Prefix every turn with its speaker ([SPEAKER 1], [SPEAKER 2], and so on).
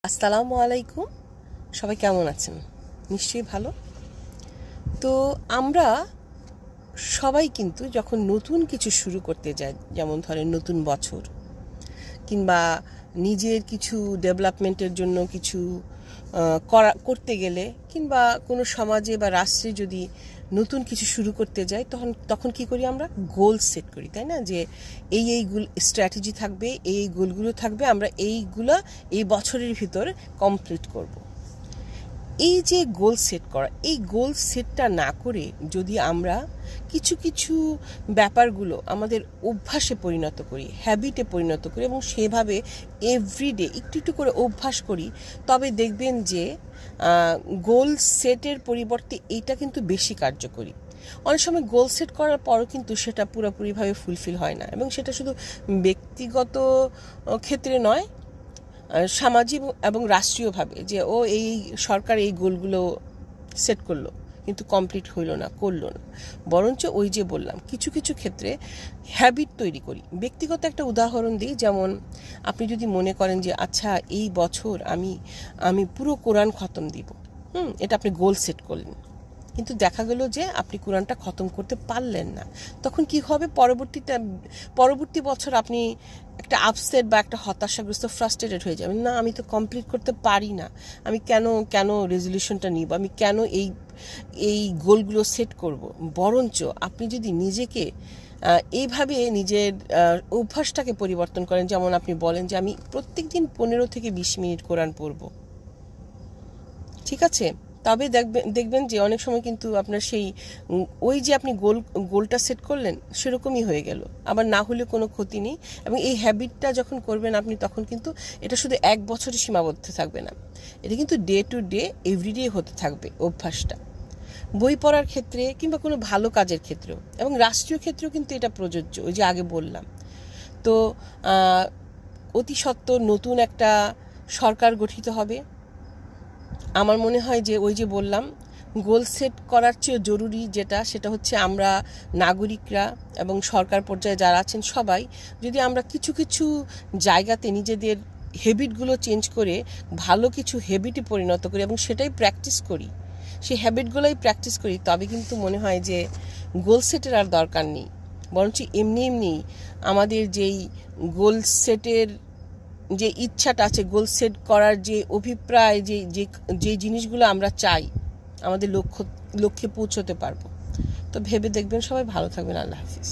[SPEAKER 1] আসসালামু আলাইকুম। সবাই কেমন আছেন? নিশ্চয়ই ভালো। তো আমরা সবাই কিন্তু যখন নতুন কিছু শুরু করতে যাই, যেমন ধরেন নতুন বছর কিংবা নিজের কিছু ডেভেলপমেন্টের জন্য কিছু করতে গেলে কিংবা কোনো সমাজে বা রাষ্ট্রে যদি নতুন কিছু শুরু করতে যাই তখন কি করি, আমরা গোল সেট করি, তাই না? যে এই স্ট্র্যাটেজি থাকবে, এই গোলগুলো থাকবে, আমরা এই বছরের ভিতর কমপ্লিট করব। এই যে গোল সেট করা, এই গোল সেটটা না করে যদি আমরা কিছু কিছু ব্যাপারগুলো আমাদের অভ্যাসে পরিণত করি, হ্যাবিটে পরিণত করি এবং সেভাবে এভরিডে একটু একটু করে অভ্যাস করি, তবে দেখবেন যে গোল সেটের পরিবর্তে এইটা কিন্তু বেশি কার্যকরী। অনেক সময় গোল সেট করার পরও কিন্তু সেটা পুরোপুরিভাবে ফুলফিল হয় না, এবং সেটা শুধু ব্যক্তিগত ক্ষেত্রে নয়, সামাজিক এবং রাষ্ট্রীয়ভাবে, যে এই সরকার এই গোলগুলো সেট করলো কিন্তু কমপ্লিট হইল না, করলো না, বরঞ্চ ওই যে বললাম কিছু কিছু ক্ষেত্রে হ্যাবিট তৈরি করি। ব্যক্তিগত একটা উদাহরণ দিই, যেমন আপনি যদি মনে করেন যে আচ্ছা এই বছর আমি পুরো কোরআন খতম দিব, এটা আপনি গোল সেট করলেন, কিন্তু দেখা গেল যে আপনি কোরআনটা খতম করতে পারলেন না, তখন কি হবে? পরবর্তী বছর আপনি একটা আপসেট বা একটা হতাশাগ্রস্ত, ফ্রাস্ট্রেটেড হয়ে যাবেন। না, আমি তো কমপ্লিট করতে পারি না, আমি কেন রেজলিউশনটা নিব, আমি কেন এই গোলগুলো সেট করব? বরঞ্চ আপনি যদি নিজেকে এইভাবে নিজের অভ্যাসটাকে পরিবর্তন করেন, যেমন আপনি বলেন যে আমি প্রত্যেক দিন 15 থেকে 20 মিনিট কোরআন পড়ব, ঠিক আছে? তবে দেখবেন যে অনেক সময় কিন্তু আপনার ওই যে আপনি গোলটা সেট করলেন সেরকমই হয়ে গেল, আবার না হলে কোনো ক্ষতি নেই। এবং এই হ্যাবিটটা যখন করবেন আপনি, তখন কিন্তু এটা শুধু 1 বছরে সীমাবদ্ধ থাকবে না, এটা কিন্তু ডে টু ডে এভরিডে হতে থাকবে অভ্যাসটা। বই পড়ার ক্ষেত্রে কিংবা কোনো ভালো কাজের ক্ষেত্রেও, এবং রাষ্ট্রীয় ক্ষেত্রেও কিন্তু এটা প্রযোজ্য, ওই যে আগে বললাম। তো অতি সত্বর নতুন একটা সরকার গঠিত হবে। আমার মনে হয় যে ওই যে বললাম, গোল সেট করার চেয়ে জরুরি সেটা হচ্ছে আমরা নাগরিকরা এবং সরকার পর্যায়ে যারা আছেন সবাই যদি আমরা কিছু কিছু জায়গাতে নিজেদের হ্যাবিটগুলো চেঞ্জ করে ভালো কিছু হ্যাবিটে পরিণত করি এবং সেটাই প্র্যাকটিস করি, সেই হ্যাবিটগুলোই প্র্যাকটিস করি, তবে কিন্তু মনে হয় যে গোল সেটের আর দরকার নেই। বরঞ্চ এমনি আমাদের যেই গোল সেটের যে ইচ্ছাটা আছে, গোল সেট করার যে অভিপ্রায়, যে জিনিসগুলো আমরা চাই, আমাদের লক্ষ্যে পৌঁছতে পারবো। তো ভেবে দেখবেন। সবাই ভালো থাকবেন। আল্লাহ হাফিজ।